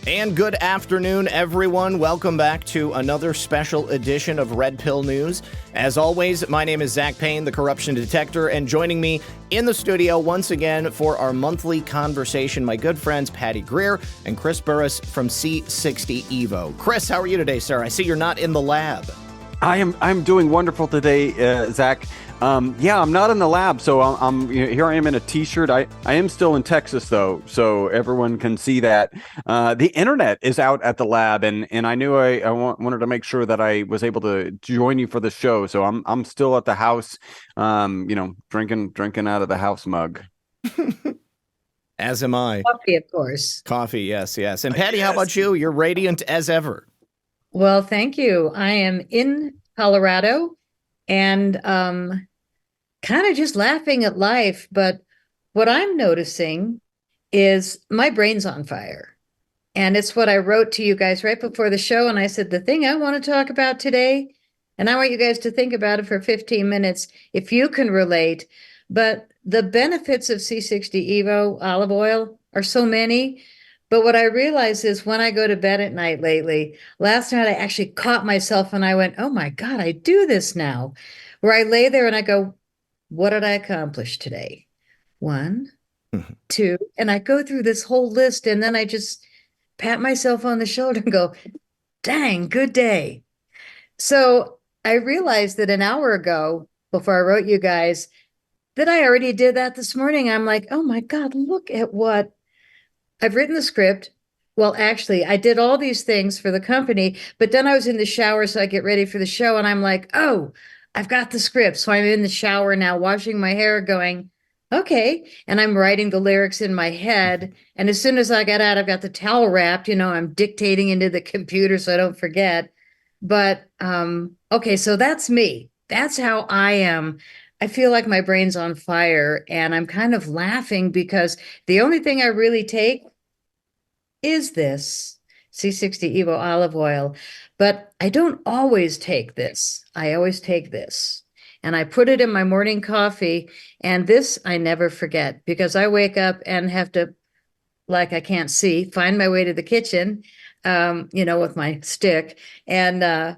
And good afternoon, everyone. Welcome back to another special edition of Red Pill News. As always, my name is Zach Payne, the corruption detector, and joining me in the studio once again for our monthly conversation, my good friends Patty Greer and Chris Burres from C60 EVO. Chris, how are you today, sir? I see you're not in the lab. I'm doing wonderful today, Zach. Yeah, I'm not in the lab, so here I am in a t-shirt. I am still in Texas, though, so everyone can see that. The internet is out at the lab, and I knew I wanted to make sure that I was able to join you for the show. So I'm still at the house, drinking out of the house mug. As am I. Coffee, of course. Coffee, yes. And Patty, how about you? You're radiant as ever. Well, thank you. I am in Colorado and kind of just laughing at life. But what I'm noticing is my brain's on fire. And it's what I wrote to you guys right before the show. And I said, the thing I want to talk about today, and I want you guys to think about it for 15 minutes, if you can relate. But the benefits of C60 EVO olive oil are so many. But what I realize is when I go to bed at night lately, last night I actually caught myself and I went, oh my God, I do this now. Where I lay there and I go, what did I accomplish today? 1, 2, and I go through this whole list and then I just pat myself on the shoulder and go, dang, good day. So I realized that an hour ago, before I wrote you guys, that I already did that this morning. I'm like, oh my God, look at what I've written the script. Well, actually, I did all these things for the company, but then I was in the shower, so I get ready for the show, and I'm like, oh, I've got the script. So I'm in the shower now, washing my hair, going, okay. And I'm writing the lyrics in my head. And as soon as I got out, I've got the towel wrapped, I'm dictating into the computer so I don't forget. But, okay, so that's me. That's how I am. I feel like my brain's on fire and I'm kind of laughing because the only thing I really take is this C60 EVO olive oil, but I don't always take this. I always take this and I put it in my morning coffee, and this I never forget because I wake up and have to, like I can't see, find my way to the kitchen, with my stick and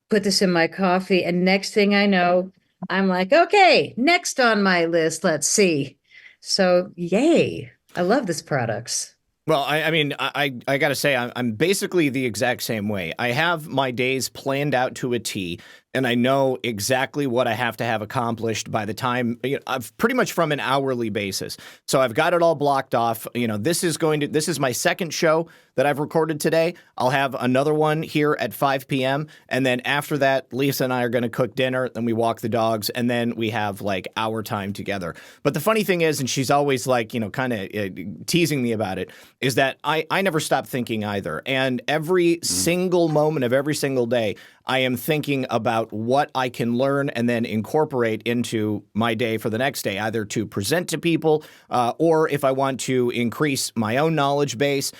put this in my coffee. And next thing I know, I'm like, okay, next on my list, let's see. So, yay. I love this products. Well, I got to say, I'm basically the exact same way. I have my days planned out to a T, and I know exactly what I have to have accomplished by the time, I've pretty much from an hourly basis. So I've got it all blocked off. This is my second show that I've recorded today. I'll have another one here at 5 p.m. And then after that, Lisa and I are going to cook dinner, then we walk the dogs, and then we have like our time together. But the funny thing is, and she's always like, kind of teasing me about it, is that I never stop thinking either. And every single moment of every single day, I am thinking about what I can learn and then incorporate into my day for the next day, either to present to people or if I want to increase my own knowledge base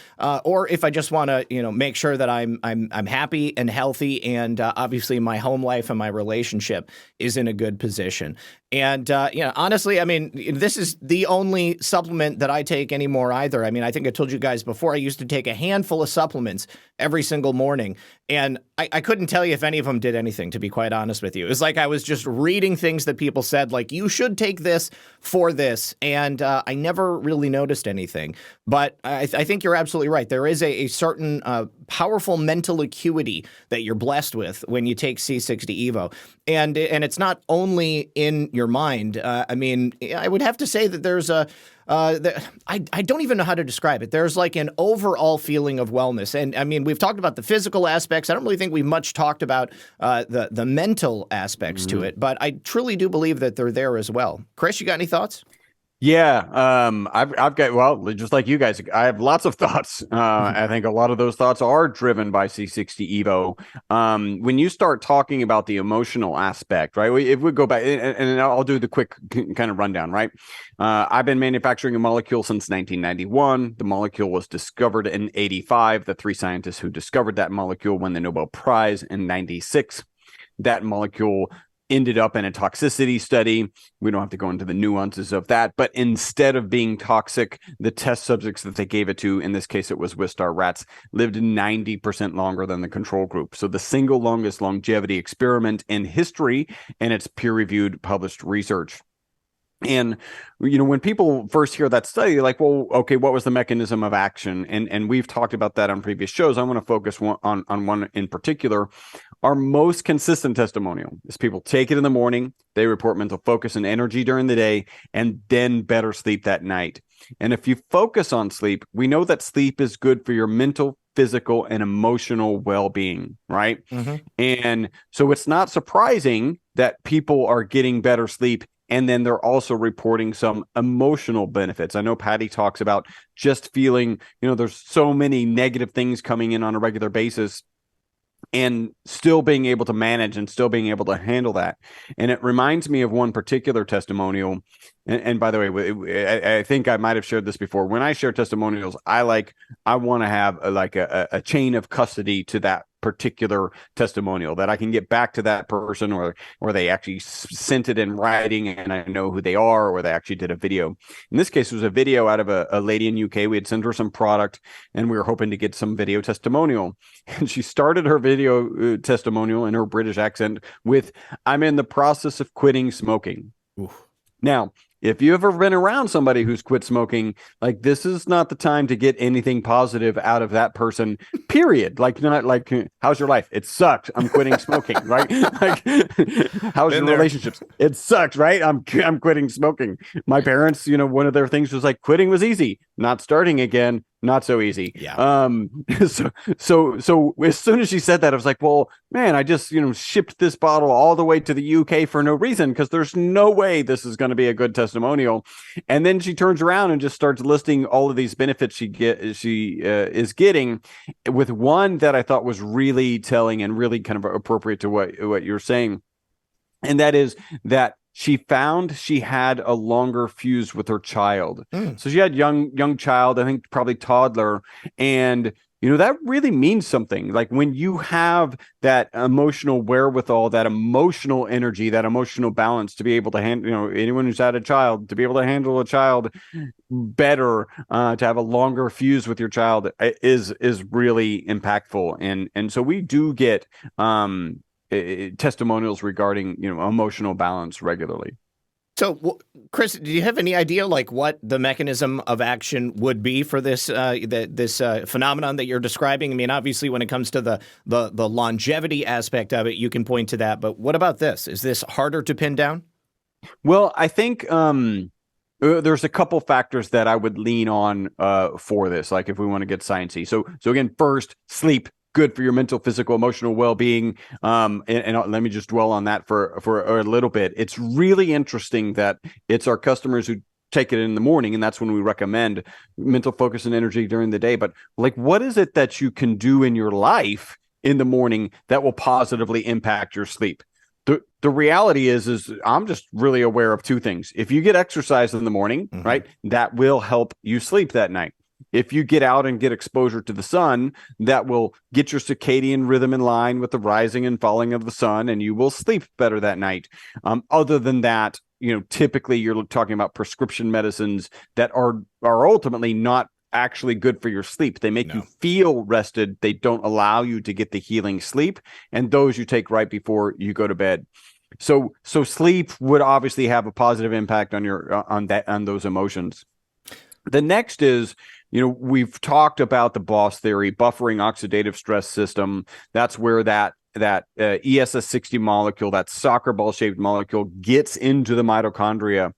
or if I just want to, make sure that I'm happy and healthy and obviously my home life and my relationship is in a good position. And, honestly, this is the only supplement that I take anymore either. I think I told you guys before, I used to take a handful of supplements every single morning. And I couldn't tell you if any of them did anything, to be quite honest with you. It was like I was just reading things that people said, like, you should take this for this. And I never really noticed anything. But I think you're absolutely right. There is a certain powerful mental acuity that you're blessed with when you take C60 EVO. And it's not only in your mind. I would have to say that there's I don't even know how to describe it. There's like an overall feeling of wellness. And we've talked about the physical aspects. I don't really think we've much talked about the mental aspects to it, but I truly do believe that they're there as well. Chris, you got any thoughts? Yeah, I've got, well, just like you guys, I have lots of thoughts. I think a lot of those thoughts are driven by C60 EVO. When you start talking about the emotional aspect, right? If we go back, and I'll do the quick kind of rundown, right? I've been manufacturing a molecule since 1991. The molecule was discovered in 85. The three scientists who discovered that molecule won the Nobel Prize in 96. That molecule ended up in a toxicity study. We don't have to go into the nuances of that, but instead of being toxic, the test subjects that they gave it to, in this case it was Wistar rats, lived 90% longer than the control group. So the single longest longevity experiment in history, and it's peer-reviewed published research. And, when people first hear that study, they're like, well, okay, what was the mechanism of action? And we've talked about that on previous shows. I want to focus on one in particular. Our most consistent testimonial is people take it in the morning, they report mental focus and energy during the day, and then better sleep that night. And if you focus on sleep, we know that sleep is good for your mental, physical, and emotional well-being, right? Mm-hmm. And so it's not surprising that people are getting better sleep, and then they're also reporting some emotional benefits. I know Patty talks about just feeling, there's so many negative things coming in on a regular basis, and still being able to manage and still being able to handle that. And it reminds me of one particular testimonial. And by the way, I think I might have shared this before. When I share testimonials, I want to have a chain of custody to that particular testimonial, that I can get back to that person, or they actually sent it in writing and I know who they are, or they actually did a video. In this case, it was a video out of a lady in UK. We had sent her some product and we were hoping to get some video testimonial. And she started her video testimonial in her British accent with, "I'm in the process of quitting smoking." Oof. Now, if you've ever been around somebody who's quit smoking, this is not the time to get anything positive out of that person, period. How's your life? It sucks. I'm quitting smoking, right? How's your relationships? It sucks, right? I'm quitting smoking. My parents, one of their things was quitting was easy. Not starting again, not so easy. Yeah. So as soon as she said that, I was like, well, man, I just, shipped this bottle all the way to the UK for no reason, because there's no way this is going to be a good testimonial. And then she turns around and just starts listing all of these benefits she is getting, with one that I thought was really telling and really kind of appropriate to what you're saying. And that is that she found she had a longer fuse with her child. So she had young child, I think probably toddler. And, that really means something. When you have that emotional wherewithal, that emotional energy, that emotional balance to be able to handle, anyone who's had a child, to be able to handle a child better, to have a longer fuse with your child is really impactful. And so we do get, testimonials regarding emotional balance regularly. So, Chris, do you have any idea what the mechanism of action would be for this this phenomenon that you're describing? I mean, obviously, when it comes to the longevity aspect of it, you can point to that. But what about this? Is this harder to pin down? Well, I think there's a couple factors that I would lean on for this. If we want to get sciencey. So again, first, sleep. Good for your mental, physical, emotional well-being. And let me just dwell on that for a little bit. It's really interesting that it's our customers who take it in the morning, and that's when we recommend mental focus and energy during the day. But what is it that you can do in your life in the morning that will positively impact your sleep? The reality is I'm just really aware of two things. If you get exercise in the morning, mm-hmm. right, that will help you sleep that night. If you get out and get exposure to the sun, that will get your circadian rhythm in line with the rising and falling of the sun, and you will sleep better that night. Other than that, typically you're talking about prescription medicines that are ultimately not actually good for your sleep. They make you feel rested. They don't allow you to get the healing sleep, and those you take right before you go to bed. So sleep would obviously have a positive impact on on those emotions. The next is, we've talked about the BOSS theory, buffering oxidative stress system. That's where that ESS60 molecule, that soccer ball shaped molecule, gets into the mitochondria.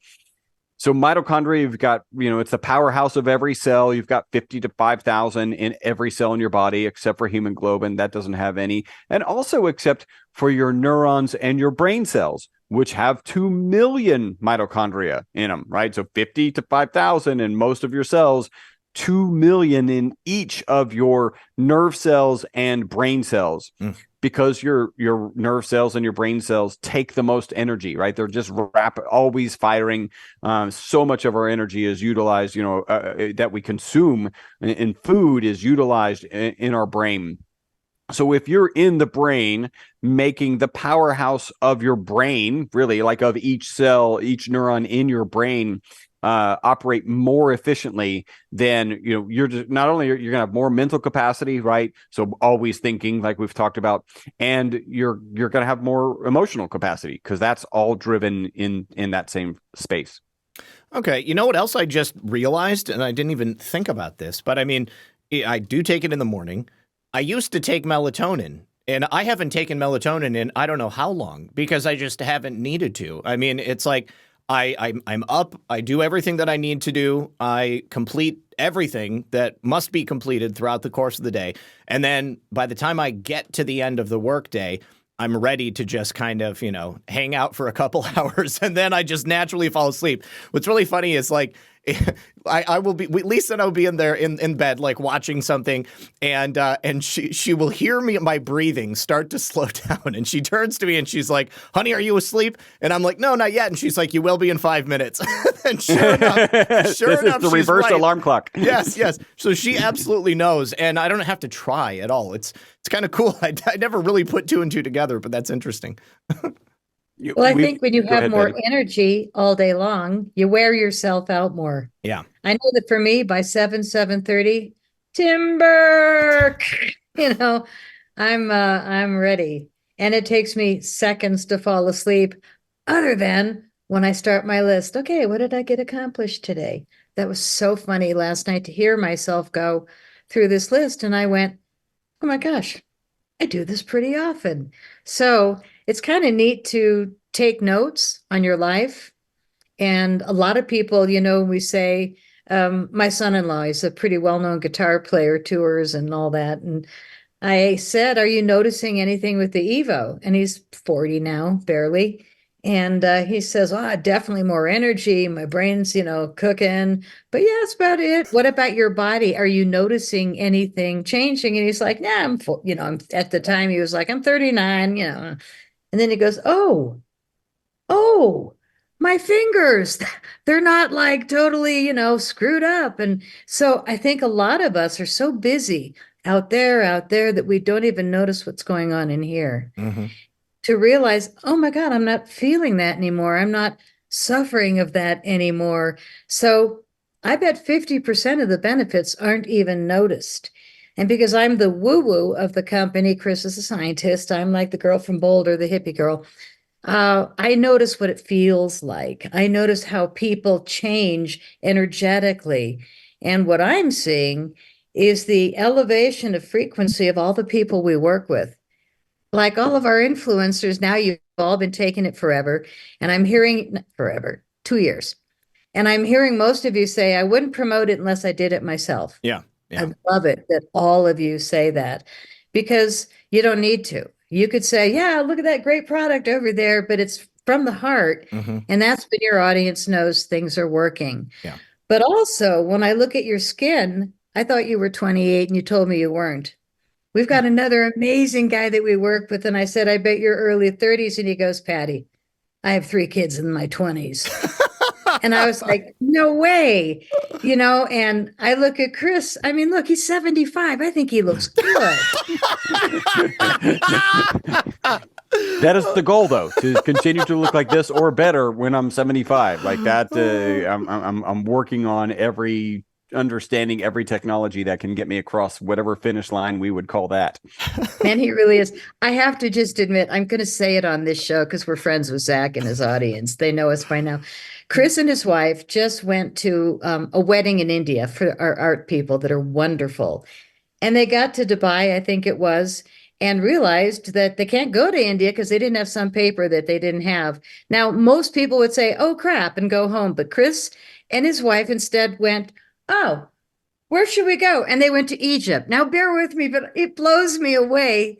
So mitochondria, you've got, it's the powerhouse of every cell. You've got 50 to 5,000 in every cell in your body, except for hemoglobin. That doesn't have any. And also except for your neurons and your brain cells, which have 2 million mitochondria in them, right? So 50 to 5,000 in most of your cells, 2 million in each of your nerve cells and brain cells. Because your nerve cells and your brain cells take the most energy, right? They're just always firing. So much of our energy is utilized, that we consume in food is utilized in our brain. So if you're in the brain making the powerhouse of your brain, really like of each cell, each neuron in your brain operate more efficiently, then you're just not only you're going to have more mental capacity, right? So always thinking, like we've talked about, and you're going to have more emotional capacity because that's all driven in that same space. Okay, you know what else I just realized, and I didn't even think about this, but I mean, I do take it in the morning. I used to take melatonin, and I haven't taken melatonin in I don't know how long because I just haven't needed to. I mean, it's like I'm up, I do everything that I need to do, I complete everything that must be completed throughout the course of the day, and then by the time I get to the end of the workday, I'm ready to just kind of, hang out for a couple hours, and then I just naturally fall asleep. What's really funny is like, I will be, Lisa and I will be in there in bed, like watching something, and she will hear my breathing start to slow down, and she turns to me and she's like, "Honey, are you asleep?" And I'm like, "No, not yet." And she's like, "You will be in 5 minutes." And sure enough, this is the reverse right. alarm clock. Yes. So she absolutely knows, and I don't have to try at all. It's kind of cool. I never really put two and two together, but that's interesting. Well, I think when you have more Betty. energy all day long, you wear yourself out more. Yeah. I know that for me, by 7:30, timber, I'm ready. And it takes me seconds to fall asleep, other than when I start my list. Okay, what did I get accomplished today? That was so funny last night to hear myself go through this list. And I went, oh my gosh, I do this pretty often. So it's kind of neat to take notes on your life. And a lot of people, we say, my son-in-law is a pretty well-known guitar player, tours and all that. And I said, are you noticing anything with the Evo? And he's 40 now, barely. And he says, oh, definitely more energy. My brain's, cooking. But yeah, that's about it. What about your body? Are you noticing anything changing? And he's like, yeah, I'm at the time he was like, I'm 39, And then he goes, oh, my fingers, they're not like totally, screwed up. And so I think a lot of us are so busy out there that we don't even notice what's going on in here. Mm-hmm. To realize, oh my God, I'm not feeling that anymore. I'm not suffering of that anymore. So I bet 50% of the benefits aren't even noticed. And because I'm the woo-woo of the company, Chris is a scientist, I'm like the girl from Boulder, the hippie girl. I notice what it feels like. I notice how people change energetically. And what I'm seeing is the elevation of frequency of all the people we work with. Like all of our influencers, now you've all been taking it forever. And I'm hearing forever, 2 years. And I'm hearing most of you say, I wouldn't promote it unless I did it myself. Yeah. I love it that all of you say that, because you don't need to. You could say, yeah, look at that great product over there, but it's from the heart. Mm-hmm. And that's when your audience knows things are working. Yeah. But also, when I look at your skin, I thought you were 28 and you told me you weren't. We've got another amazing guy that we work with. And I said, I bet you're early 30s. And he goes, Patty, I have 3 kids in my 20s. And I was like, no way, and I look at Chris. I mean, look, he's 75. I think he looks good. That is the goal, though, to continue to look like this or better when I'm 75. Like that, I'm working on understanding every technology that can get me across whatever finish line we would call that. Man, he really is. I have to just admit, I'm going to say it on this show because we're friends with Zach and his audience. They know us by now. Chris and his wife just went to a wedding in India for our art people that are wonderful. And they got to Dubai, I think it was, and realized that they can't go to India because they didn't have some paper that they didn't have. Now, most people would say, oh, crap, and go home. But Chris and his wife instead went, oh, where should we go? And they went to Egypt. Now, bear with me, but it blows me away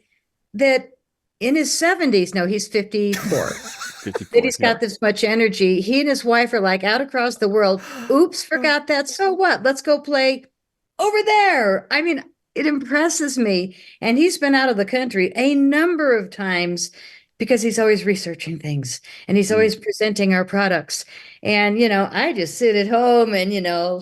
that in his 70s, no, he's 54. 54, that he's got this much energy. He and his wife are like out across the world. Oops, forgot that. So what? Let's go play over there. I mean, it impresses me. And he's been out of the country a number of times because he's always researching things and he's always presenting our products. And, I just sit at home and,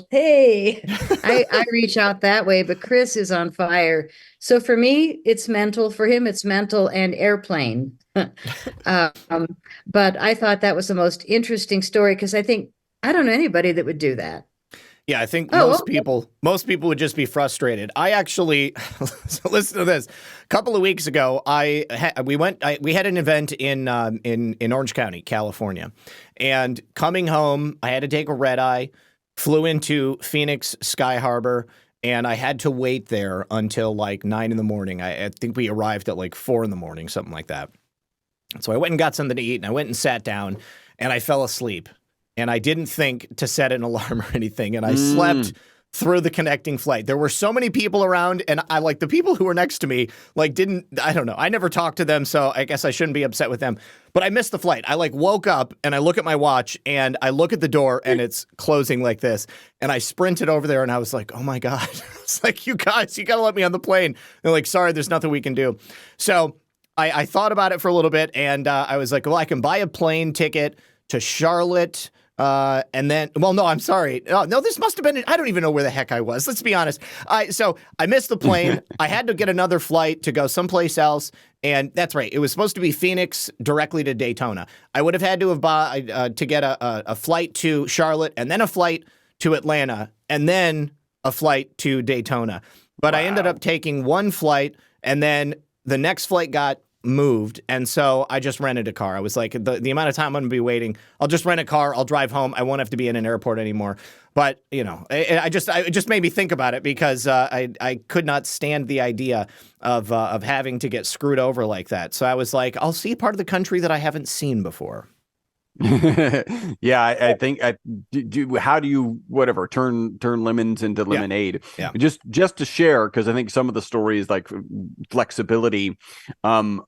hey, I reach out that way, but Chris is on fire. So for me, it's mental. For him, it's mental and airplane. But I thought that was the most interesting story because I don't know anybody that would do that. Yeah, I think most people would just be frustrated. I actually, so listen to this. A couple of weeks ago, we had an event in Orange County, California, and coming home, I had to take a red eye, flew into Phoenix Sky Harbor, and I had to wait there until like 9 in the morning. I think we arrived at like 4 in the morning, something like that. So I went and got something to eat, and I went and sat down, and I fell asleep. And I didn't think to set an alarm or anything. And I slept through the connecting flight. There were so many people around, and the people who were next to me, I don't know. I never talked to them, so I guess I shouldn't be upset with them. But I missed the flight. I woke up and I look at my watch and I look at the door and it's closing like this. And I sprinted over there and I was like, oh my God. It's like, you guys, you got to let me on the plane. They're like, sorry, there's nothing we can do. So I thought about it for a little bit and I was like, well, I can buy a plane ticket to Charlotte. And then, well, no, I'm sorry. No, this must have been, I don't even know where the heck I was. Let's be honest. So I missed the plane. I had to get another flight to go someplace else. And that's right. It was supposed to be Phoenix directly to Daytona. I would have had to have to get a flight to Charlotte and then a flight to Atlanta and then a flight to Daytona. But I ended up taking one flight and then the next flight got moved, and so I just rented a car. I was like, the amount of time I'm going to be waiting, I'll just rent a car, I'll drive home, I won't have to be in an airport anymore. But, it just made me think about it because I could not stand the idea of having to get screwed over like that. So I was like, I'll see part of the country that I haven't seen before. Yeah, I think how do you turn lemons into lemonade? Yeah. Just to share, because I think some of the stories like flexibility. On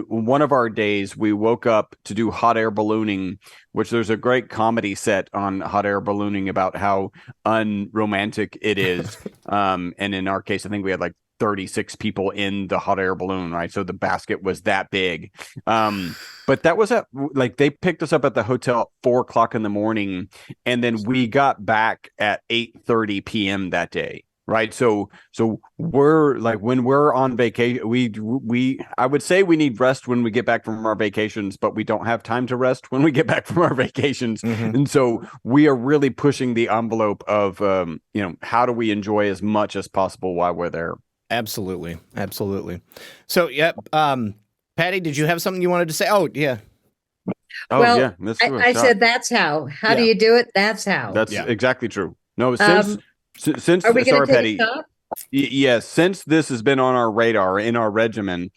one of our days, we woke up to do hot air ballooning, which there's a great comedy set on hot air ballooning about how unromantic it is. And in our case, I think we had 36 people in the hot air balloon, right? So the basket was that big. But that was they picked us up at the hotel at 4 o'clock in the morning, and then we got back at 8:30 p.m. that day, right? So we're when we're on vacation, we I would say we need rest when we get back from our vacations, but we don't have time to rest when we get back from our vacations. And so we are really pushing the envelope of how do we enjoy as much as possible while we're there. Absolutely. So, Patty, did you have something you wanted to say? Oh, yeah. Oh, yeah. I said that's how. How do you do it? That's how. That's exactly true. No, since are we sorry, take Patty. Yes, since this has been on our radar in our regimen,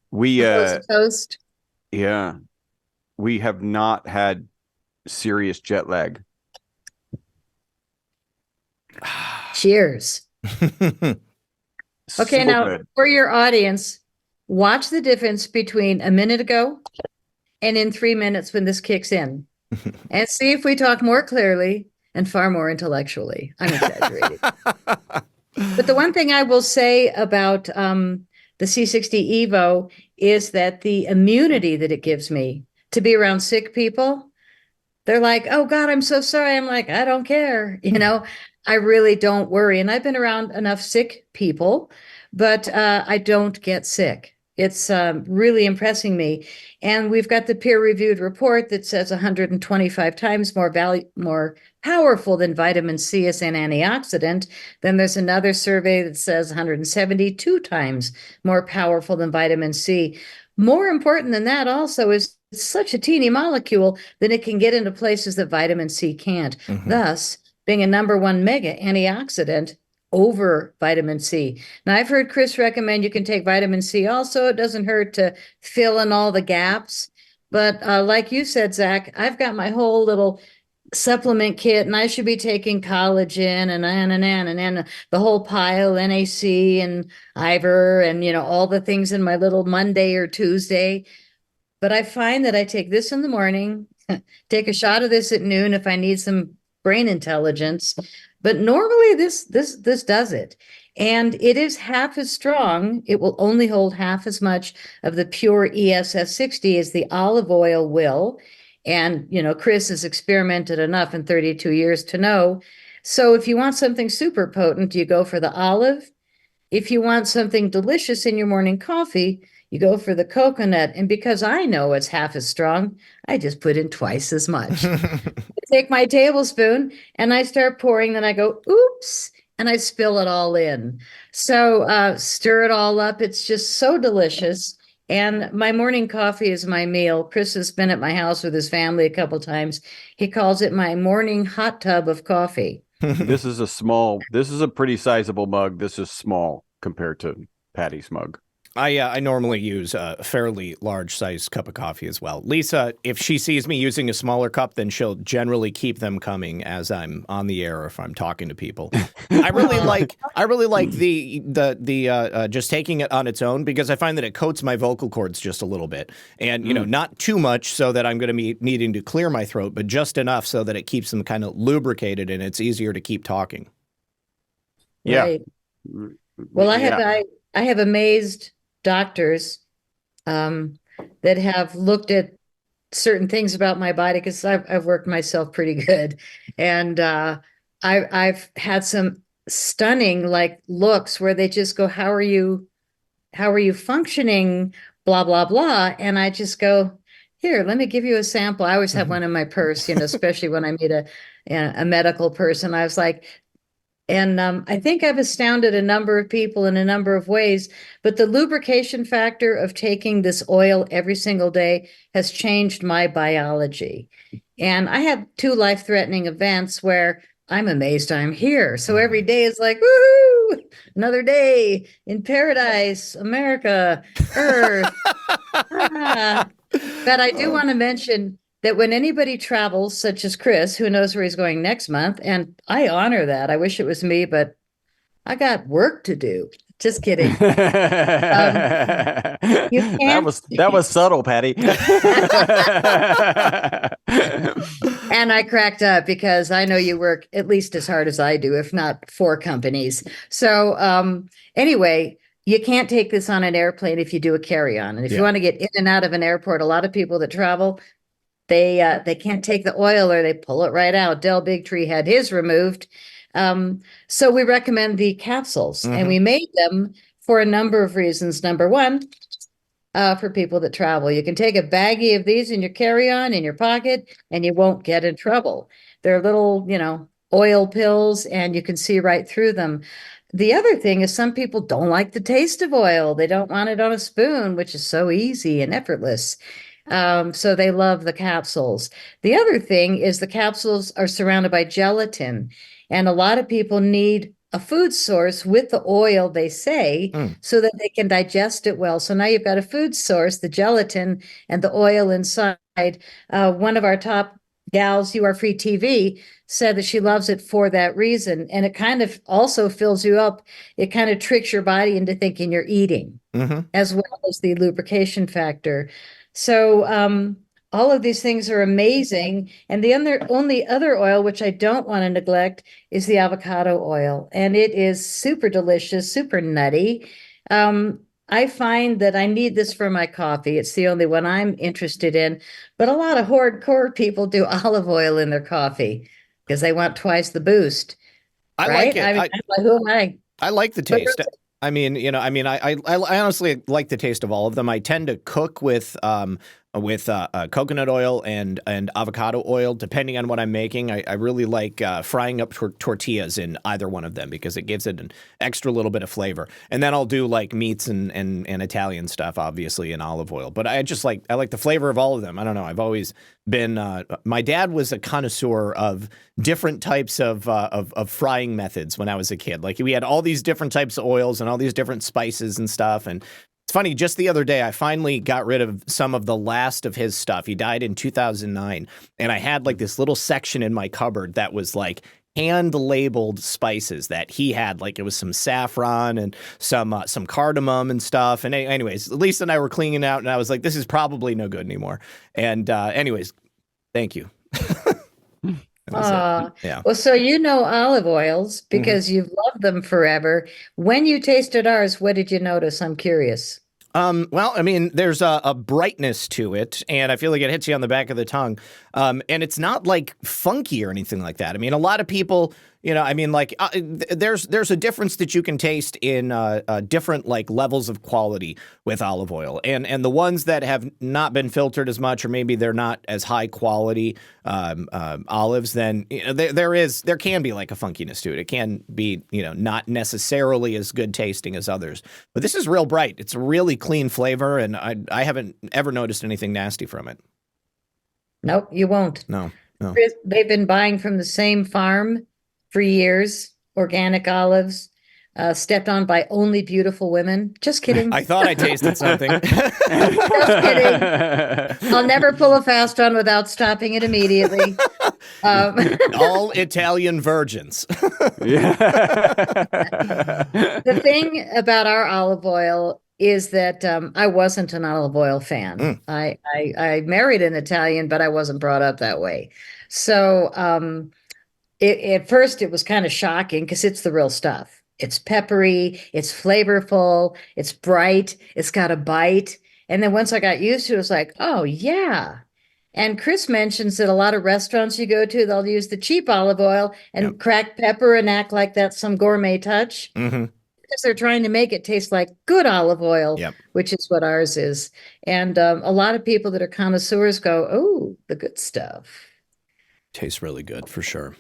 we toast. Yeah, we have not had serious jet lag. Cheers. Okay, So now good. for your audience, watch the difference between a minute ago and in 3 minutes when this kicks in. And see if we talk more clearly and far more intellectually. I'm exaggerating. But the one thing I will say about the C60 EVO is that the immunity that it gives me to be around sick people, they're like, oh God, I'm so sorry. I'm like, I don't care. I really don't worry. And I've been around enough sick people, but I don't get sick. It's really impressing me. And we've got the peer-reviewed report that says 125 times more powerful than vitamin C as an antioxidant. Then there's another survey that says 172 times more powerful than vitamin C. More important than that also is it's such a teeny molecule that it can get into places that vitamin C can't. Thus, being a #1 mega antioxidant over vitamin C. Now, I've heard Chris recommend you can take vitamin C also. It doesn't hurt to fill in all the gaps. But like you said, Zach, I've got my whole little supplement kit, and I should be taking collagen and the whole pile, NAC and Ivor and, all the things in my little Monday or Tuesday. But I find that I take this in the morning, take a shot of this at noon if I need some brain intelligence, but normally this does it. And it is half as strong. It will only hold half as much of the pure ESS60 as the olive oil will. And, Chris has experimented enough in 32 years to know. So if you want something super potent, you go for the olive. If you want something delicious in your morning coffee, you go for the coconut. And because I know it's half as strong, I just put in twice as much. I take my tablespoon and I start pouring, then I go, oops, and I spill it all in. So stir it all up. It's just so delicious. And my morning coffee is my meal. Chris has been at my house with his family a couple times. He calls it my morning hot tub of coffee. This is a pretty sizable mug. This is small compared to Patty's mug. I normally use a fairly large size cup of coffee as well. Lisa, if she sees me using a smaller cup, then she'll generally keep them coming as I'm on the air or if I'm talking to people. I really like the just taking it on its own because I find that it coats my vocal cords just a little bit. And, not too much so that I'm going to be needing to clear my throat, but just enough so that it keeps them kind of lubricated and it's easier to keep talking. Yeah. Right. Well, I have amazed doctors that have looked at certain things about my body because I've worked myself pretty good, and I've had some stunning looks where they just go, "How are you functioning?" Blah blah blah, and I just go, "Here, let me give you a sample." I always have one in my purse, especially when I meet a medical person. I was like. And I think I've astounded a number of people in a number of ways, but the lubrication factor of taking this oil every single day has changed my biology. And I had 2 life-threatening events where I'm amazed I'm here. So every day is like, woohoo, another day in paradise, America, Earth. But I do want to mention that when anybody travels, such as Chris, who knows where he's going next month, and I honor that. I wish it was me, but I got work to do. Just kidding. You can't. That was subtle, Patty. And I cracked up because I know you work at least as hard as I do, if not 4 companies. So anyway, you can't take this on an airplane if you do a carry-on. And if you want to get in and out of an airport, a lot of people that travel, they can't take the oil or they pull it right out. Del Bigtree had his removed. So we recommend the capsules, and we made them for a number of reasons. Number one, for people that travel, you can take a baggie of these in your carry-on in your pocket and you won't get in trouble. They're little, oil pills and you can see right through them. The other thing is some people don't like the taste of oil. They don't want it on a spoon, which is so easy and effortless. So they love the capsules. The other thing is the capsules are surrounded by gelatin, and a lot of people need a food source with the oil, they say, so that they can digest it well. So now you've got a food source, the gelatin and the oil inside. One of our top gals, You Are Free TV, said that she loves it for that reason. And it kind of also fills you up. It kind of tricks your body into thinking you're eating, as well as the lubrication factor. So all of these things are amazing. And the only other oil, which I don't want to neglect, is the avocado oil. And it is super delicious, super nutty. I find that I need this for my coffee. It's the only one I'm interested in. But a lot of hardcore people do olive oil in their coffee because they want twice the boost. I right? like it. Who am I? I like the taste. I honestly like the taste of all of them. I tend to cook with coconut oil and avocado oil, depending on what I'm making. I really like frying up tortillas in either one of them because it gives it an extra little bit of flavor. And then I'll do like meats and Italian stuff, obviously, in olive oil. But I like the flavor of all of them. I don't know. I've always been my dad was a connoisseur of different types of frying methods when I was a kid. Like we had all these different types of oils and all these different spices and stuff. And it's funny, just the other day, I finally got rid of some of the last of his stuff. He died in 2009, and I had like this little section in my cupboard that was like hand-labeled spices that he had. Like it was some saffron and some cardamom and stuff. And anyways, Lisa and I were cleaning out, and I was like, this is probably no good anymore. And anyways, thank you. That was it. Yeah. Well, so you know olive oils because you've loved them forever. When you tasted ours, what did you notice? I'm curious. Well, I mean, there's a brightness to it, and I feel like it hits you on the back of the tongue. And it's not like funky or anything like that. I mean, a lot of people, I mean, like there's a difference that you can taste in different like levels of quality with olive oil, and the ones that have not been filtered as much, or maybe they're not as high quality olives, then there can be like a funkiness to it. It can be not necessarily as good tasting as others, but this is real bright. It's a really clean flavor, and I haven't ever noticed anything nasty from it. Nope, you won't. No. They've been buying from the same farm for years, organic olives, stepped on by only beautiful women. Just kidding. I thought I tasted something. Just kidding. I'll never pull a fast one without stopping it immediately. All Italian virgins. The thing about our olive oil is that I wasn't an olive oil fan. I married an Italian, but I wasn't brought up that way. So at first it was kind of shocking because it's the real stuff. It's peppery, it's flavorful, it's bright, it's got a bite. And then once I got used to it, it was like, oh, yeah. And Chris mentions that a lot of restaurants you go to, they'll use the cheap olive oil and crack pepper and act like that's some gourmet touch. Because they're trying to make it taste like good olive oil, which is what ours is. And a lot of people that are connoisseurs go, oh, the good stuff. Tastes really good for sure.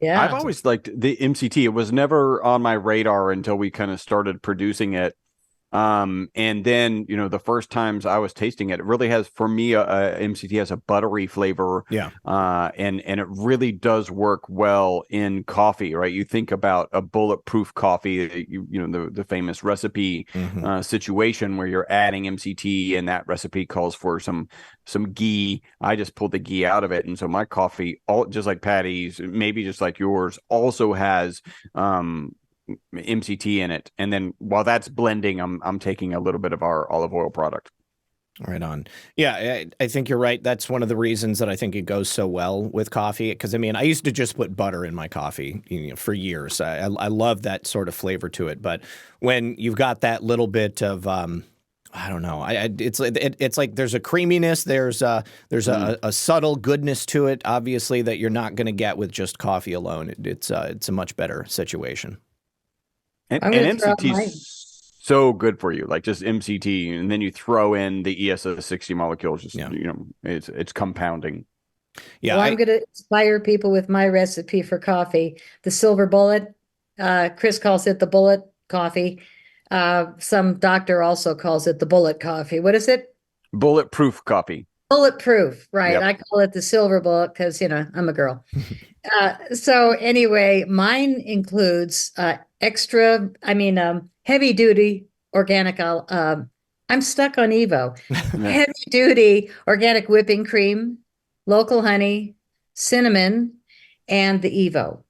Yeah. I've always liked the MCT. It was never on my radar until we kind of started producing it. And then, the first times I was tasting it, it really has, for me, MCT has a buttery flavor. Yeah. And it really does work well in coffee, right? You think about a bulletproof coffee, the famous recipe situation where you're adding MCT, and that recipe calls for some ghee. I just pulled the ghee out of it. And so my coffee, all just like Patty's, maybe just like yours, also has MCT in it, and then while that's blending, I'm taking a little bit of our olive oil product. Right on. Yeah, I think you're right. That's one of the reasons that I think it goes so well with coffee. Because I mean, I used to just put butter in my coffee, for years. I love that sort of flavor to it. But when you've got that little bit of I don't know. It's like there's a creaminess. There's a subtle goodness to it, obviously, that you're not going to get with just coffee alone. It's a much better situation. And MCT is so good for you, like just MCT, and then you throw in the ESS60 molecules. Just it's compounding. Yeah, well, I'm going to inspire people with my recipe for coffee, the silver bullet. Chris calls it the bullet coffee. Some doctor also calls it the bullet coffee. What is it? Bulletproof coffee. Bulletproof, right? Yep. I call it the silver bullet because I'm a girl. So anyway, mine includes heavy duty organic. I'm stuck on EVO. Heavy duty organic whipping cream, local honey, cinnamon, and the EVO.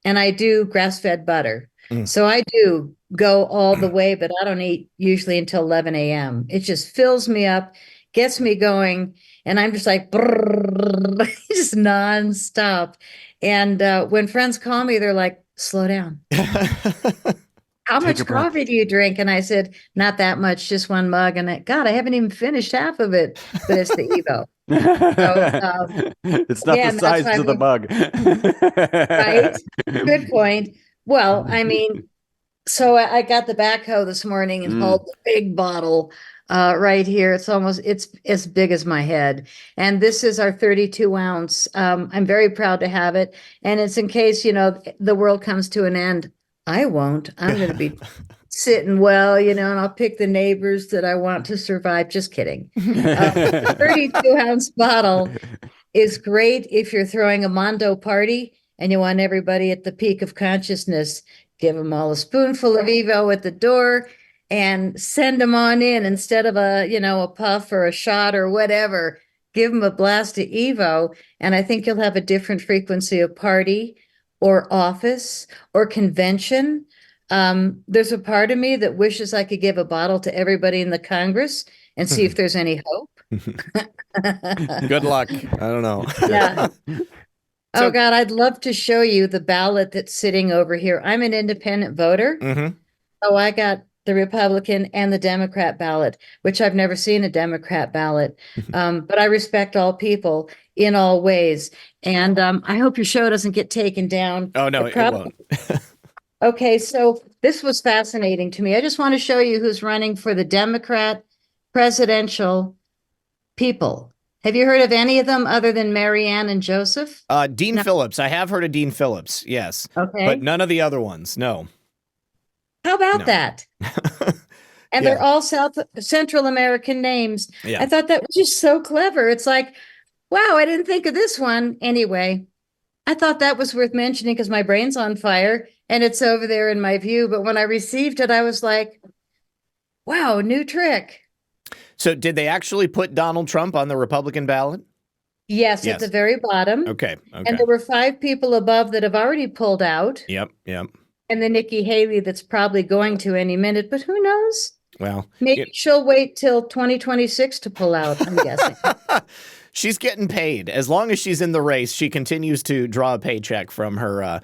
And I do grass-fed butter. So I do go all the way, but I don't eat usually until 11 a.m. It just fills me up, gets me going, and I'm just like just nonstop. And when friends call me, they're like, "Slow down. How much coffee do you drink?" And I said, "Not that much, just one mug." And God, I haven't even finished half of it, but it's the EVO. So, it's not the size of the mug. Right? Good point. Well, I mean, so I got the backhoe this morning and hauled the big bottle right here. It's as big as my head. And this is our 32 ounce. I'm very proud to have it. And it's in case, the world comes to an end. I won't. I'm going to be sitting well, and I'll pick the neighbors that I want to survive. Just kidding. 32 ounce bottle is great if you're throwing a Mondo party and you want everybody at the peak of consciousness. Give them all a spoonful of EVO at the door and send them on in instead of a puff or a shot or whatever. Give them a blast of EVO. And I think you'll have a different frequency of party or office or convention. There's a part of me that wishes I could give a bottle to everybody in the Congress and see if there's any hope. Good luck. I don't know. Yeah. Oh So, God, I'd love to show you the ballot that's sitting over here. I'm an independent voter. mhm. Oh, I got the Republican and the Democrat ballot, which I've never seen a Democrat ballot. But I respect all people in all ways. And I hope your show doesn't get taken down. Oh no, It it probably. won't. Okay, so this was fascinating to me. I just want to show you who's running for the Democrat presidential people. Have you heard of any of them other than Marianne and Joseph? Dean No. Phillips. I have heard of Dean Phillips, yes. But Okay. none of the other ones. No. How about No. that? And Yeah. they're all Central American names. Yeah. I thought that was just so clever. It's like, wow, I didn't think of this one. Anyway, I thought that was worth mentioning because my brain's on fire and it's over there in my view. But when I received it, I was like, wow, new trick. So did they actually put Donald Trump on the Republican ballot? Yes, Yes. at the very bottom. Okay. And Okay. there were 5 people above that have already pulled out. Yep. Yep. And then Nikki Haley that's probably going to any minute, but who knows? Well, Maybe she'll wait till 2026 to pull out, I'm guessing. she's getting paid. As long as she's in the race, she continues to draw a paycheck from her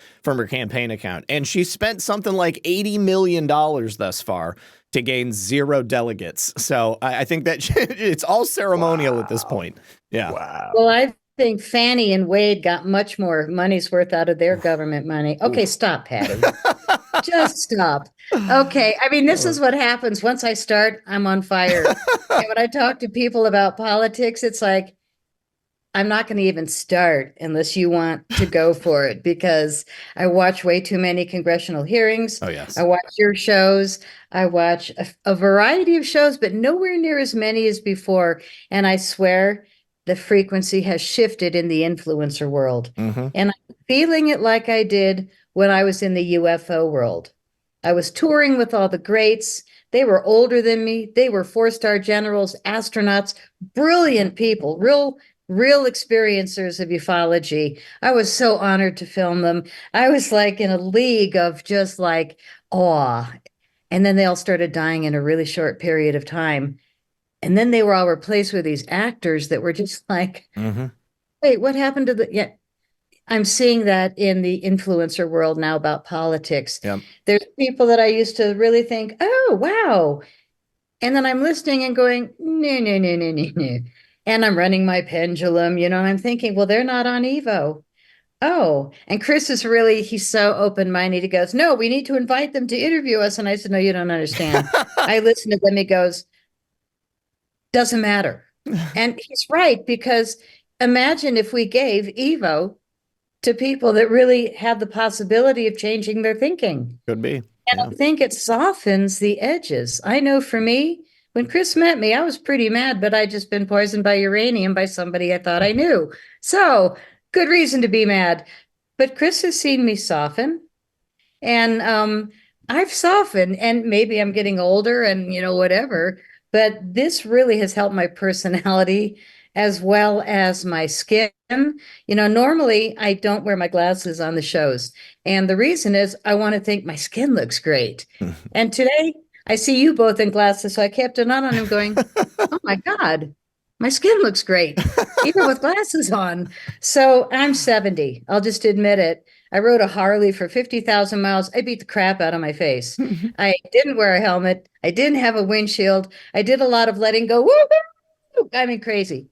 campaign account. And she spent something like $80 million thus far to gain 0 delegates. So I think that it's all ceremonial at this point. Yeah. Wow. Well, I think Fannie and Wade got much more money's worth out of their government money. Okay, stop, Patty. Just stop. Okay. I mean, this is what happens. Once I start, I'm on fire. And when I talk to people about politics, it's like, I'm not going to even start unless you want to go for it because I watch way too many congressional hearings. Oh, yes. I watch your shows. I watch a variety of shows, but nowhere near as many as before. And I swear the frequency has shifted in the influencer world. Mm-hmm. And I'm feeling it like I did when I was in the UFO world. I was touring with all the greats. They were older than me. They were 4-star generals, astronauts, brilliant people, real experiencers of ufology. I was so honored to film them. I was like in a league of just like awe. And then they all started dying in a really short period of time. And then they were all replaced with these actors that were just like, wait, what happened to the, yeah. I'm seeing that in the influencer world now about politics. Yep. There's people that I used to really think, oh, wow. And then I'm listening and going, no, no, no, no, no, no. And I'm running my pendulum, and I'm thinking, well, they're not on EVO. Oh, and Chris is really, he's so open-minded. He goes, no, we need to invite them to interview us. And I said, no, you don't understand. I listen to them. He goes, doesn't matter. And he's right, because imagine if we gave EVO to people that really had the possibility of changing their thinking. Could be. And I think it softens the edges. I know for me, when Chris met me, I was pretty mad, but I'd just been poisoned by uranium by somebody I thought I knew. So good reason to be mad. But Chris has seen me soften. And I've softened, and maybe I'm getting older and, whatever. But this really has helped my personality as well as my skin. Normally I don't wear my glasses on the shows. And the reason is I want to think my skin looks great. And today I see you both in glasses. So I kept it on and I'm going, oh my God, my skin looks great, even with glasses on. So I'm 70. I'll just admit it. I rode a Harley for 50,000 miles. I beat the crap out of my face. I didn't wear a helmet. I didn't have a windshield. I did a lot of letting go. Woo-hoo! I mean, crazy.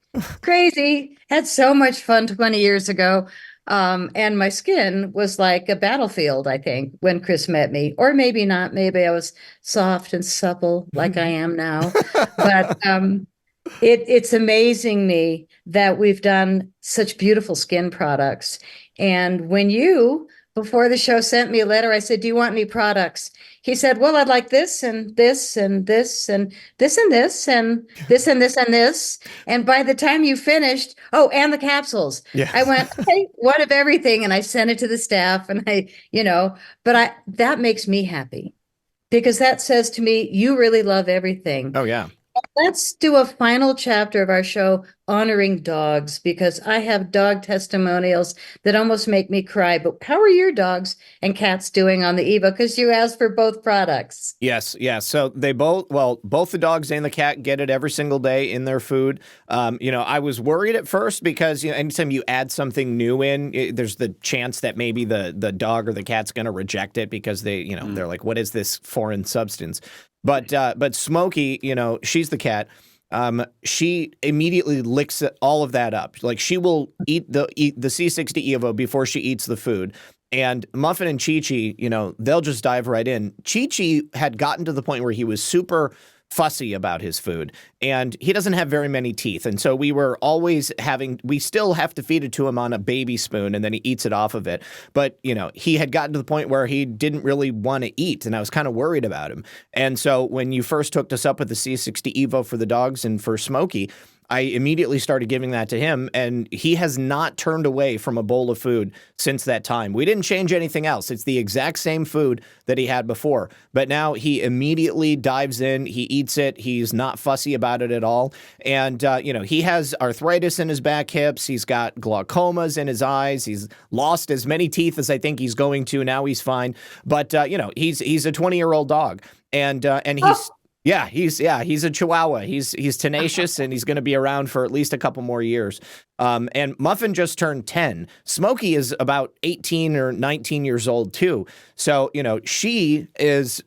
Had so much fun 20 years ago. And my skin was like a battlefield, I think, when Chris met me. Or maybe not. Maybe I was soft and supple like I am now. But it's amazing me that we've done such beautiful skin products. And when you, before the show, sent me a letter, I said, do you want any products? He said, well, I'd like this and this and this and this and this and this and this and this. And by the time you finished, oh, and the capsules. Yeah. I went, hey, what of everything? And I sent it to the staff and that makes me happy because that says to me, you really love everything. Oh, yeah. let's do a final chapter of our show honoring dogs, because I have dog testimonials that almost make me cry. But how are your dogs and cats doing on the Evo? Because you asked for both products. Yes, yes. So they both the dogs and the cat get it every single day in their food. I was worried at first because anytime you add something new in, there's the chance that maybe the dog or the cat's going to reject it because they're like, what is this foreign substance? But Smokey, she's the cat. She immediately licks all of that up. Like she will eat the C60 EVO before she eats the food. And Muffin and Chi-Chi, they'll just dive right in. Chi-Chi had gotten to the point where he was super fussy about his food, and he doesn't have very many teeth. And so we still have to feed it to him on a baby spoon, and then he eats it off of it. But, he had gotten to the point where he didn't really want to eat, and I was kind of worried about him. And so when you first hooked us up with the C60 EVO for the dogs and for Smokey, I immediately started giving that to him, and he has not turned away from a bowl of food since that time. We didn't change anything else. It's the exact same food that he had before, but now he immediately dives in. He eats it. He's not fussy about it at all. And, he has arthritis in his back hips. He's got glaucomas in his eyes. He's lost as many teeth as I think he's going to. Now he's fine. But, he's a 20-year-old dog, and he's... Yeah, he's a Chihuahua. He's tenacious, and he's going to be around for at least a couple more years. And Muffin just turned 10. Smokey is about 18 or 19 years old too. So, she is,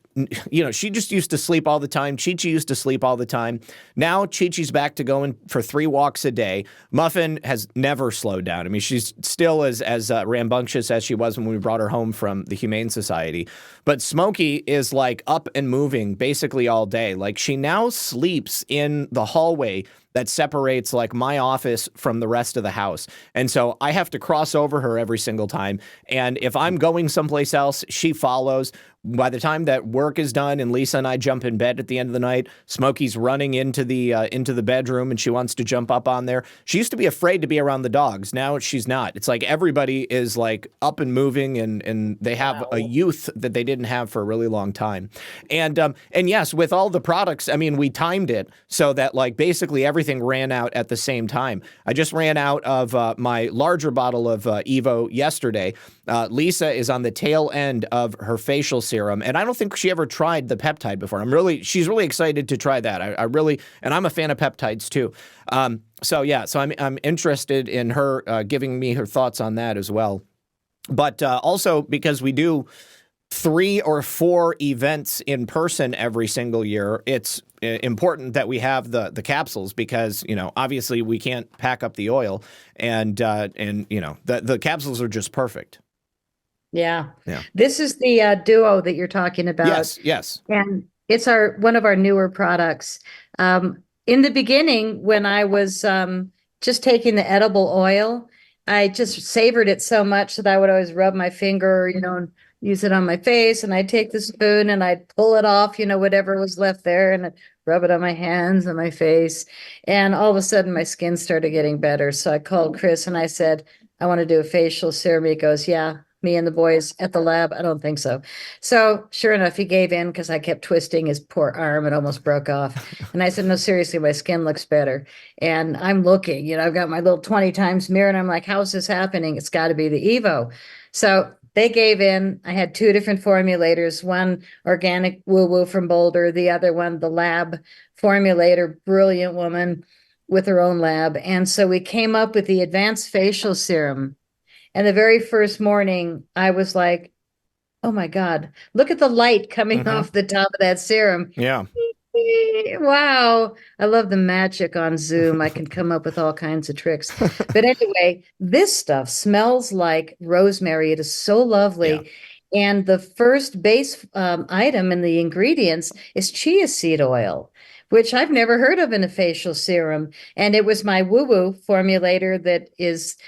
she just used to sleep all the time. Chi-Chi used to sleep all the time. Now Chi-Chi's back to going for 3 walks a day. Muffin has never slowed down. I mean, she's still as rambunctious as she was when we brought her home from the Humane Society. But Smokey is like up and moving basically all day. Like she now sleeps in the hallway that separates like my office from the rest of the house. And so I have to cross over her every single time. And if I'm going someplace else, she follows. By the time that work is done and Lisa and I jump in bed at the end of the night, Smokey's running into the bedroom and she wants to jump up on there. She used to be afraid to be around the dogs. Now she's not. It's like everybody is like up and moving, and they have a youth that they didn't have for a really long time. And yes, with all the products, I mean, we timed it so that like basically everything ran out at the same time. I just ran out of my larger bottle of Evo yesterday. Lisa is on the tail end of her facial serum, and I don't think she ever tried the peptide before. She's really excited to try that. And I'm a fan of peptides too. So I'm interested in her giving me her thoughts on that as well. But also because we do 3 or 4 events in person every single year, it's important that we have the capsules because, obviously we can't pack up the oil, and the capsules are just perfect. Yeah. This is the duo that you're talking about. Yes. And it's one of our newer products. In the beginning, when I was just taking the edible oil, I just savored it so much that I would always rub my finger, and use it on my face. And I'd take the spoon and I'd pull it off, whatever was left there, and I'd rub it on my hands and my face. And all of a sudden, my skin started getting better. So I called Chris and I said, I want to do a facial serum. He goes, yeah. Me and the boys at the lab, I don't think so. So sure enough, he gave in because I kept twisting his poor arm. It almost broke off. And I said, no, seriously, my skin looks better. And I'm looking, I've got my little 20 times mirror and I'm like, how's this happening? It's got to be the Evo. So they gave in. I had 2 different formulators, one organic woo-woo from Boulder, the other one, the lab formulator, brilliant woman with her own lab. And so we came up with the advanced facial serum. And the very first morning, I was like, oh my God, look at the light coming off the top of that serum. Yeah. Wow. I love the magic on Zoom. I can come up with all kinds of tricks. But anyway, this stuff smells like rosemary. It is so lovely. Yeah. And the first base item in the ingredients is chia seed oil, which I've never heard of in a facial serum. And it was my woo-woo formulator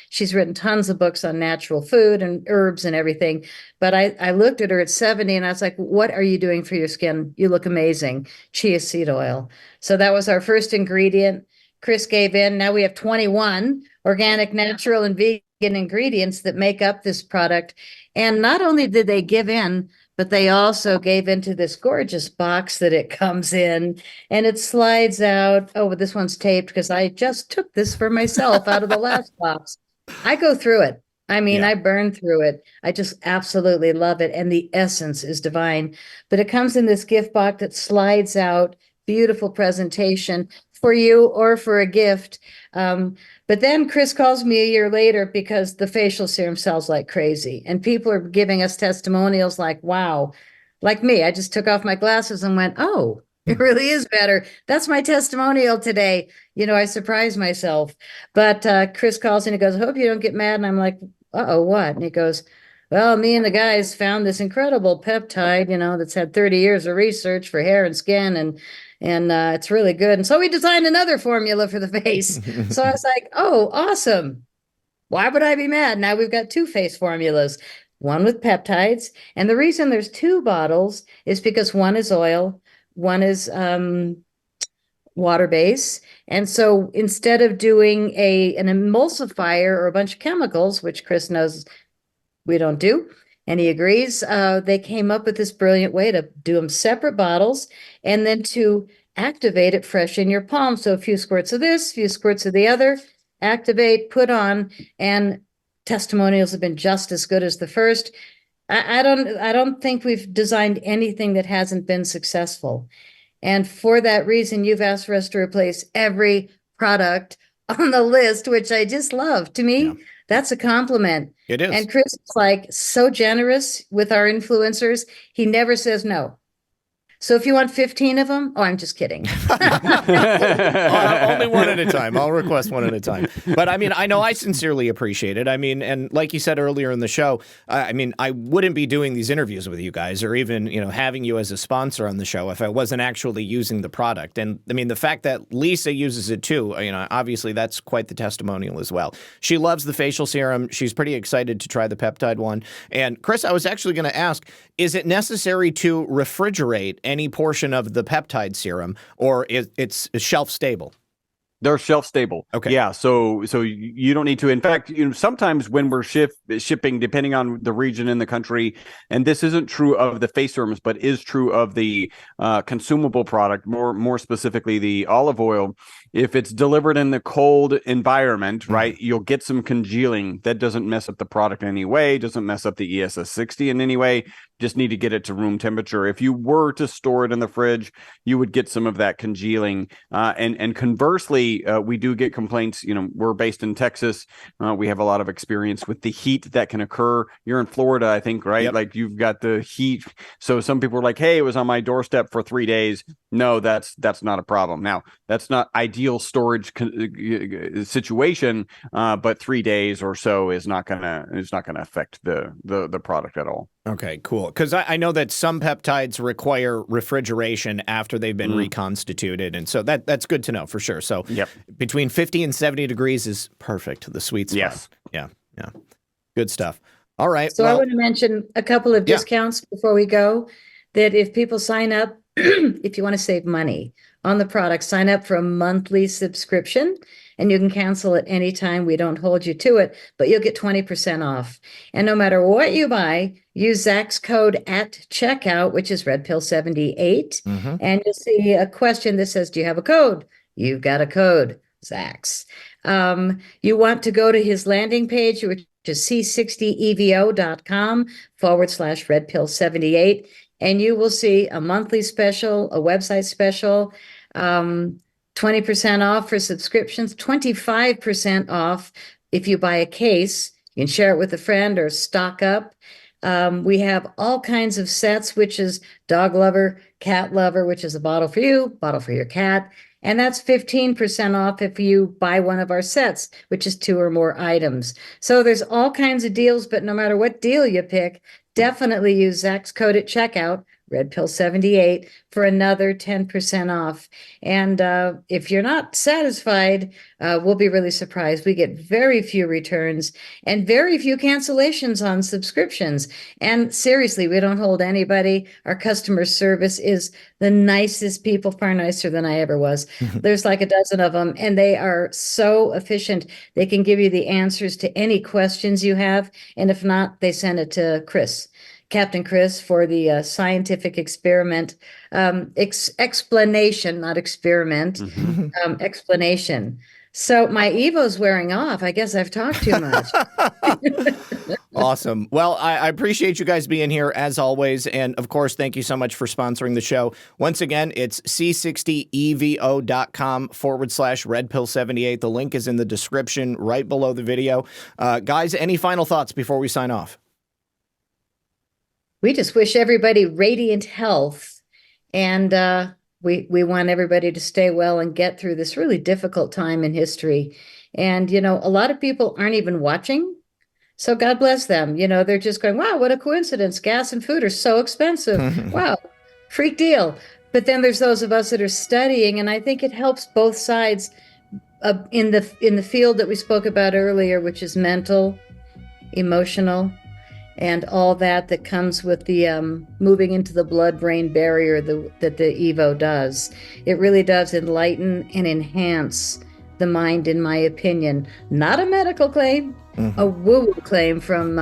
she's written tons of books on natural food and herbs and everything. But I looked at her at 70 and I was like, what are you doing for your skin? You look amazing. Chia seed oil. So that was our first ingredient. Chris gave in. Now we have 21 organic, natural, and vegan ingredients that make up this product. And not only did they give in, but they also gave into this gorgeous box that it comes in, and it slides out. Oh, this one's taped because I just took this for myself out of the last box. I go through it. I mean, Yeah. I burn through it. I just absolutely love it. And the essence is divine. But it comes in this gift box that slides out. Beautiful presentation for you or for a gift. But then Chris calls me a year later because the facial serum sells like crazy. And people are giving us testimonials like, wow, like me. I just took off my glasses and went, oh, it really is better. That's my testimonial today. You know, I surprised myself. But Chris calls and he goes, I hope you don't get mad. And I'm like, uh-oh, what? And he goes, well, me and the guys found this incredible peptide, you know, that's had 30 years of research for hair and skin, and it's really good. And so we designed another formula for the face. So I was like, oh, awesome. Why would I be mad? Now we've got two face formulas, one with peptides. And the reason there's two bottles is because one is oil, one is water base. And so instead of doing an emulsifier or a bunch of chemicals, which Chris knows we don't do, and he agrees, they came up with this brilliant way to do them separate bottles and then to activate it fresh in your palm. So a few squirts of this, a few squirts of the other, activate, put on, and testimonials have been just as good as the first. I don't think we've designed anything that hasn't been successful. And for that reason, you've asked for us to replace every product on the list, which I just love. To me, that's a compliment. It is. And Chris is like so generous with our influencers. He never says no. So if you want 15 of them, oh, I'm just kidding. Only one at a time. I'll request one at a time. But I mean, I know I sincerely appreciate it. I mean, and like you said earlier in the show, I mean, I wouldn't be doing these interviews with you guys or even, you know, having you as a sponsor on the show if I wasn't actually using the product. And I mean, the fact that Lisa uses it too, you know, obviously that's quite the testimonial as well. She loves the facial serum. She's pretty excited to try the peptide one. And Chris, I was actually going to ask, is it necessary to refrigerate any portion of the peptide serum, or it's shelf stable? They're shelf stable. Okay. Yeah. So you don't need to. In fact, you know, sometimes when we're shipping, depending on the region in the country, and this isn't true of the face serums, but is true of the consumable product, more specifically the olive oil. If it's delivered in the cold environment, right, you'll get some congealing. That doesn't mess up the product in any way, doesn't mess up the ESS60 in any way. Just need to get it to room temperature. If you were to store it in the fridge, you would get some of that congealing. And conversely, we do get complaints. You know, we're based in Texas. We have a lot of experience with the heat that can occur. You're in Florida, I think, right? Yep. Like you've got the heat. So some people are like, hey, it was on my doorstep for 3 days. No, that's not a problem. Now, that's not ideal storage situation, but 3 days or so is not gonna affect the product at all. Okay, cool. Because I know that some peptides require refrigeration after they've been reconstituted, and so that's good to know for sure. So between 50 and 70 degrees is perfect, the sweet spot. Yes. Yeah. Good stuff. All right. So I want to mention a couple of discounts before we go, that if people sign up, if you want to save money on the product, sign up for a monthly subscription, and you can cancel at any time. We don't hold you to it, but you'll get 20% off. And no matter what you buy, use Zach's code at checkout, which is Redpill78, and you'll see a question that says, do you have a code? You've got a code, Zach's. You want to go to his landing page, which is C60EVO.com/Redpill78. And you will see a monthly special, a website special, 20% off for subscriptions, 25% off if you buy a case. You can share it with a friend or stock up. We have all kinds of sets, which is dog lover, cat lover, which is a bottle for you, bottle for your cat. And that's 15% off if you buy one of our sets, which is 2 or more items. So there's all kinds of deals, but no matter what deal you pick, definitely use Zach's code at checkout, Redpill78, for another 10% off. And if you're not satisfied, we'll be really surprised. We get very few returns and very few cancellations on subscriptions. And seriously, we don't hold anybody. Our customer service is the nicest people, far nicer than I ever was. There's like a dozen of them, and they are so efficient. They can give you the answers to any questions you have. And if not, they send it to Chris. Captain Chris, for the scientific experiment explanation, not experiment, explanation. So my Evo's wearing off. I guess I've talked too much. Awesome. Well, I appreciate you guys being here as always. And of course, thank you so much for sponsoring the show. Once again, it's c60evo.com/Redpill78. The link is in the description right below the video. Guys, any final thoughts before we sign off? We just wish everybody radiant health, and we want everybody to stay well and get through this really difficult time in history. And, you know, a lot of people aren't even watching. So God bless them. You know, they're just going, wow, what a coincidence. Gas and food are so expensive. Wow, freak deal. But then there's those of us that are studying, and I think it helps both sides in the field that we spoke about earlier, which is mental, emotional, and all that comes with the moving into the blood-brain barrier that the EVO does. It really does enlighten and enhance the mind, in my opinion. Not a medical claim, a woo-woo claim from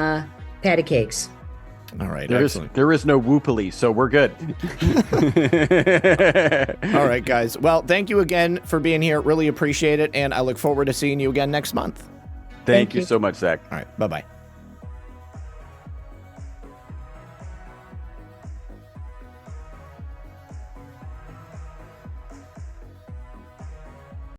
Patty Cakes. All right, there is no woo police, so we're good. All right, guys. Well, thank you again for being here. Really appreciate it, and I look forward to seeing you again next month. Thank you so much, Zach. All right, bye-bye.